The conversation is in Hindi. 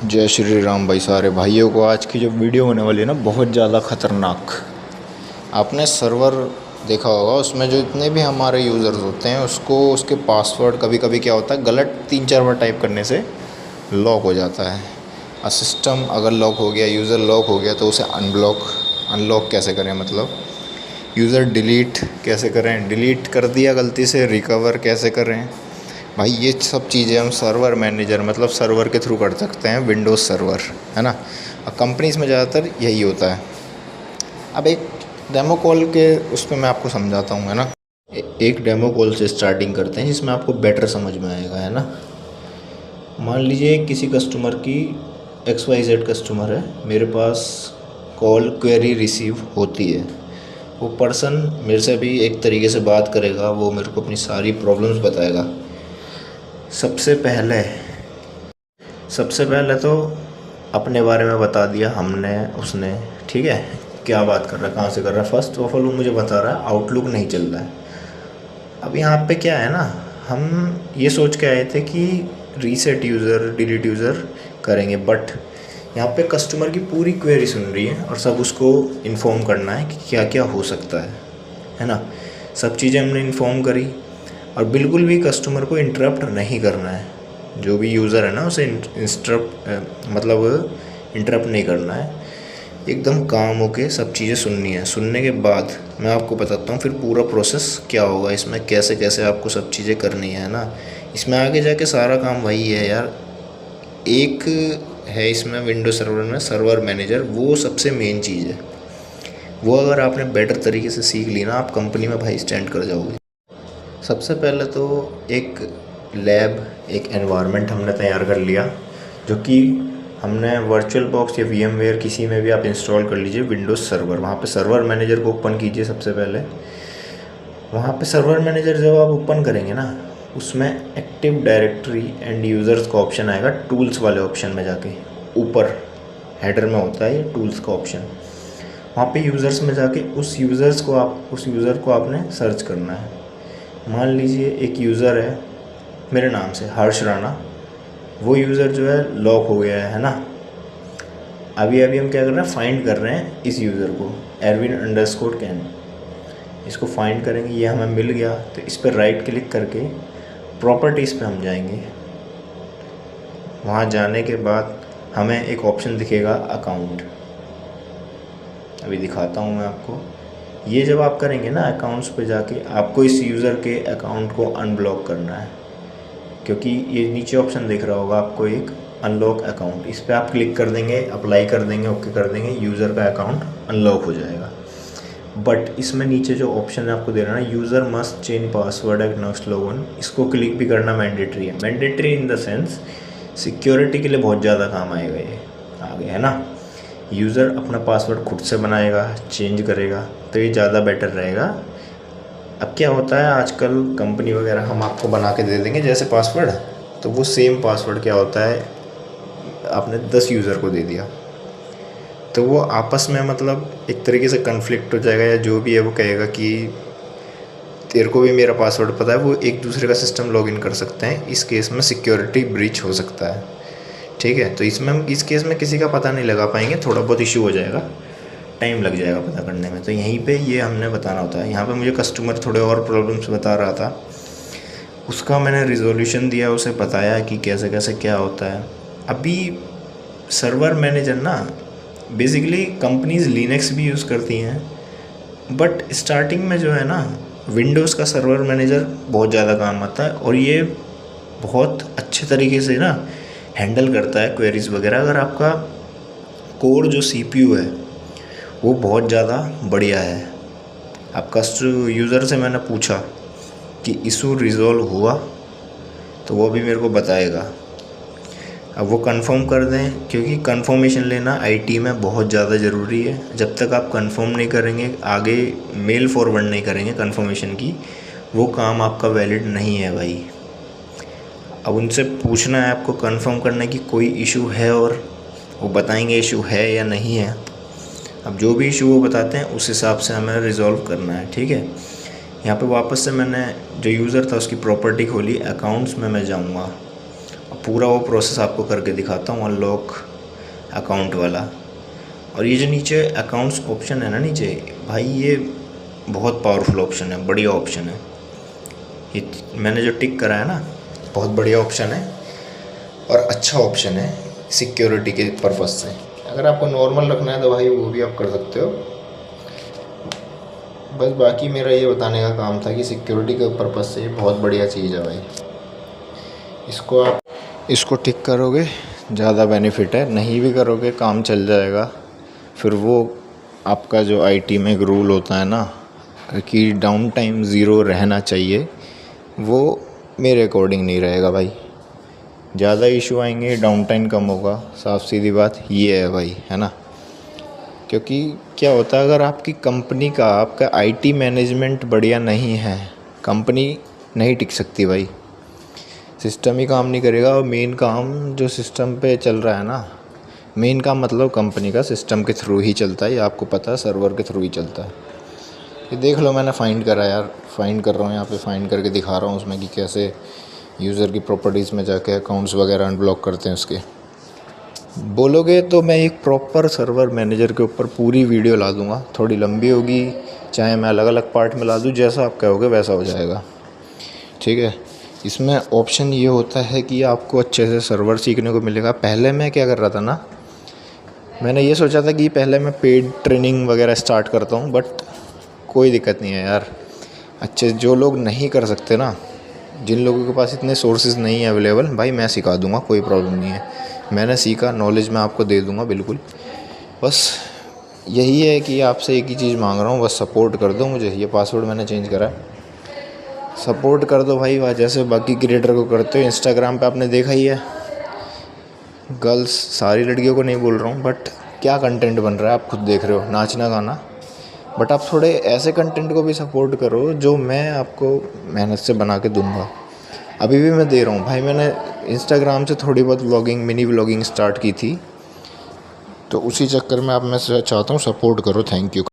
जय श्री राम भाई। सारे भाइयों को आज की जो वीडियो होने वाली है ना, बहुत ज़्यादा ख़तरनाक। आपने सर्वर देखा होगा, उसमें जो इतने भी हमारे यूज़र्स होते हैं उसको उसके पासवर्ड कभी कभी क्या होता है, गलत 3-4 बार टाइप करने से लॉक हो जाता है। और सिस्टम अगर लॉक हो गया, यूज़र लॉक हो गया, तो उसे अनलॉक कैसे करें, मतलब यूज़र डिलीट कैसे करें, डिलीट कर दिया गलती से, रिकवर कैसे करें भाई। ये सब चीज़ें हम सर्वर मैनेजर मतलब सर्वर के थ्रू कर सकते हैं, विंडोज़ सर्वर, है ना। और कंपनीज़ में ज़्यादातर यही होता है। अब एक डेमो कॉल के उस पर मैं आपको समझाता हूँ, है ना। एक डेमो कॉल से स्टार्टिंग करते हैं जिसमें आपको बेटर समझ में आएगा, है ना। मान लीजिए किसी कस्टमर की XYZ कस्टमर है, मेरे पास कॉल क्वेरी रिसीव होती है। वो पर्सन मेरे से भी एक तरीके से बात करेगा, वो मेरे को अपनी सारी प्रॉब्लम्स बताएगा। सबसे पहले तो अपने बारे में बता दिया हमने, उसने, ठीक है, क्या बात कर रहा है, कहाँ से कर रहा है। फर्स्ट ऑफ ऑल वो मुझे बता रहा है आउटलुक नहीं चल रहा है। अब यहाँ पे क्या है ना, हम ये सोच के आए थे कि रीसेट यूज़र, डिलीट यूज़र करेंगे, बट यहाँ पे कस्टमर की पूरी क्वेरी सुन रही है और सब उसको इन्फॉर्म करना है कि क्या क्या हो सकता है ना। सब चीज़ें हमने इन्फॉर्म करी और बिल्कुल भी कस्टमर को इंटरप्ट नहीं करना है। जो भी यूज़र है ना, उसे इंटरप्ट नहीं करना है। एकदम काम होके सब चीज़ें सुननी है। सुनने के बाद मैं आपको बताता हूँ फिर पूरा प्रोसेस क्या होगा, इसमें कैसे कैसे आपको सब चीज़ें करनी है ना। इसमें आगे जाके सारा काम वही है यार। एक है इसमें विंडो सर्वर में सर्वर मैनेजर, वो सबसे मेन चीज़ है। वो अगर आपने बेटर तरीके से सीख ली ना, आप कंपनी में भाई स्टैंड कर जाओगे। सबसे पहले तो एक लैब, एक एनवायरनमेंट हमने तैयार कर लिया, जो कि हमने वर्चुअल बॉक्स या VMware किसी में भी आप इंस्टॉल कर लीजिए विंडोज़ सर्वर। वहाँ पे सर्वर मैनेजर को ओपन कीजिए सबसे पहले। वहाँ पे सर्वर मैनेजर जब आप ओपन करेंगे ना, उसमें एक्टिव डायरेक्टरी एंड यूज़र्स का ऑप्शन आएगा, टूल्स वाले ऑप्शन में जाके ऊपर हेडर में होता है ये टूल्स का ऑप्शन। वहाँ पे यूज़र्स में जाके उस यूज़र को आपने सर्च करना है। मान लीजिए एक यूज़र है मेरे नाम से, हर्ष राणा। वो यूज़र जो है लॉक हो गया है ना। अभी हम क्या कर रहे हैं, फाइंड कर रहे हैं इस यूज़र को, Erwin_Can। इसको फाइंड करेंगे, ये हमें मिल गया तो इस पर राइट क्लिक करके प्रॉपर्टीज़ पे हम जाएंगे। वहाँ जाने के बाद हमें एक ऑप्शन दिखेगा अकाउंट। अभी दिखाता हूँ मैं आपको। ये जब आप करेंगे ना, अकाउंट्स पे जाके आपको इस यूज़र के अकाउंट को अनब्लॉक करना है, क्योंकि ये नीचे ऑप्शन दिख रहा होगा आपको एक अनलॉक अकाउंट। इस पर आप क्लिक कर देंगे, अप्लाई कर देंगे, ओके कर देंगे, यूज़र का अकाउंट अनलॉक हो जाएगा। बट इसमें नीचे जो ऑप्शन है आपको दे रहा है ना, user must change password at next login, इसको क्लिक भी करना मैंडेटरी है। Mandatory in the sense security के लिए बहुत ज़्यादा काम आएगा ये आगे, है ना। यूज़र अपना पासवर्ड खुद से बनाएगा, चेंज करेगा, तो ये ज़्यादा बेटर रहेगा। अब क्या होता है आजकल, कंपनी वगैरह हम आपको बना के दे देंगे जैसे पासवर्ड, तो वो सेम पासवर्ड क्या होता है, आपने 10 यूज़र को दे दिया तो वो आपस में मतलब एक तरीके से कन्फ्लिक्ट हो जाएगा, या जो भी है वो कहेगा कि तेरे को भी मेरा पासवर्ड पता है। वो एक दूसरे का सिस्टम लॉगिन कर सकते हैं। इस केस में सिक्योरिटी ब्रीच हो सकता है, ठीक है। तो इसमें हम इस केस में किसी का पता नहीं लगा पाएंगे, थोड़ा बहुत इशू हो जाएगा, टाइम लग जाएगा पता करने में। तो यहीं पे ये हमने बताना होता है। यहाँ पे मुझे कस्टमर थोड़े और प्रॉब्लम्स बता रहा था, उसका मैंने रिजोल्यूशन दिया, उसे बताया कि कैसे कैसे क्या होता है। अभी सर्वर मैनेजर ना, बेसिकली कंपनीज लिनक्स भी यूज़ करती हैं, बट स्टार्टिंग में जो है ना, विंडोज़ का सर्वर मैनेजर बहुत ज़्यादा काम आता है और ये बहुत अच्छे तरीके से ना हैंडल करता है क्वेरीज़ वगैरह। अगर आपका कोर जो CPU है वो बहुत ज़्यादा बढ़िया है। आपका यूज़र से मैंने पूछा कि इशू रिज़ॉल्व हुआ, तो वो भी मेरे को बताएगा। अब वो कंफर्म कर दें, क्योंकि कंफर्मेशन लेना IT में बहुत ज़्यादा ज़रूरी है। जब तक आप कंफर्म नहीं करेंगे, आगे मेल फॉरवर्ड नहीं करेंगे कंफर्मेशन की, वो काम आपका वैलिड नहीं है भाई। अब उनसे पूछना है आपको कंफर्म करने की कोई इशू है, और वो बताएंगे इशू है या नहीं है। अब जो भी इशू वो बताते हैं उस हिसाब से हमें रिज़ॉल्व करना है, ठीक है। यहाँ पे वापस से मैंने जो यूज़र था उसकी प्रॉपर्टी खोली, अकाउंट्स में मैं जाऊँगा। पूरा वो प्रोसेस आपको करके दिखाता हूँ अनलॉक अकाउंट वाला। और ये जो नीचे अकाउंट्स ऑप्शन है ना नीचे भाई, ये बहुत पावरफुल ऑप्शन है, बढ़िया ऑप्शन है। ये मैंने जो टिक करा है ना, बहुत बढ़िया ऑप्शन है और अच्छा ऑप्शन है सिक्योरिटी के पर्पज़ से। अगर आपको नॉर्मल रखना है तो भाई वो भी आप कर सकते हो। बस बाकी मेरा ये बताने का काम था कि सिक्योरिटी के पर्पज़ से ये बहुत बढ़िया चीज़ है भाई। इसको टिक करोगे ज़्यादा बेनिफिट है, नहीं भी करोगे काम चल जाएगा। फिर वो आपका जो आईटी में एक रूल होता है ना कि डाउन टाइम ज़ीरो रहना चाहिए, वो मेरे अकॉर्डिंग नहीं रहेगा भाई। ज़्यादा इशू आएंगे, डाउन टाइम कम होगा, साफ़ सीधी बात ये है भाई, है ना। क्योंकि क्या होता है, अगर आपकी कंपनी का आपका आईटी मैनेजमेंट बढ़िया नहीं है, कंपनी नहीं टिक सकती भाई। सिस्टम ही काम नहीं करेगा। और मेन काम जो सिस्टम पे चल रहा है ना, मेन काम मतलब कंपनी का सिस्टम के थ्रू ही चलता है, ये आपको पता है, सर्वर के थ्रू ही चलता है। ये देख लो मैंने फाइंड करा यार, फाइंड कर रहा हूँ यहाँ पे, फाइंड करके दिखा रहा हूँ उसमें कि कैसे यूज़र की प्रॉपर्टीज़ में जाके अकाउंट्स वगैरह अनब्लॉक करते हैं उसके। बोलोगे तो मैं एक प्रॉपर सर्वर मैनेजर के ऊपर पूरी वीडियो ला दूँगा, थोड़ी लंबी होगी, चाहे मैं अलग अलग पार्ट में ला दूँ, जैसा आप कहोगे वैसा हो जाएगा, ठीक है। इसमें ऑप्शन ये होता है कि आपको अच्छे से सर्वर सीखने को मिलेगा। पहले मैं क्या कर रहा था ना, मैंने ये सोचा था कि पहले मैं पेड ट्रेनिंग वगैरह स्टार्ट करता हूँ, बट कोई दिक्कत नहीं है यार। अच्छे जो लोग नहीं कर सकते ना, जिन लोगों के पास इतने सोर्सेज नहीं है अवेलेबल, भाई मैं सिखा दूंगा, कोई प्रॉब्लम नहीं है। मैंने सीखा, नॉलेज मैं आपको दे दूंगा बिल्कुल। बस यही है कि आपसे एक ही चीज़ मांग रहा हूँ, बस सपोर्ट कर दो मुझे। ये पासवर्ड मैंने चेंज करा है, सपोर्ट कर दो भाई। जैसे बाकी क्रिएटर को करते हो इंस्टाग्राम पे, आपने देखा ही है, गर्ल्स, सारी लड़कियों को नहीं बोल रहा हूँ, बट क्या कंटेंट बन रहा है आप खुद देख रहे हो, नाचना गाना। बट आप थोड़े ऐसे कंटेंट को भी सपोर्ट करो जो मैं आपको मेहनत से बना के दूंगा। अभी भी मैं दे रहा हूँ भाई। मैंने इंस्टाग्राम से थोड़ी बहुत व्लॉगिंग, मिनी व्लॉगिंग स्टार्ट की थी, तो उसी चक्कर में आप मैं चाहता हूँ सपोर्ट करो। Thank you.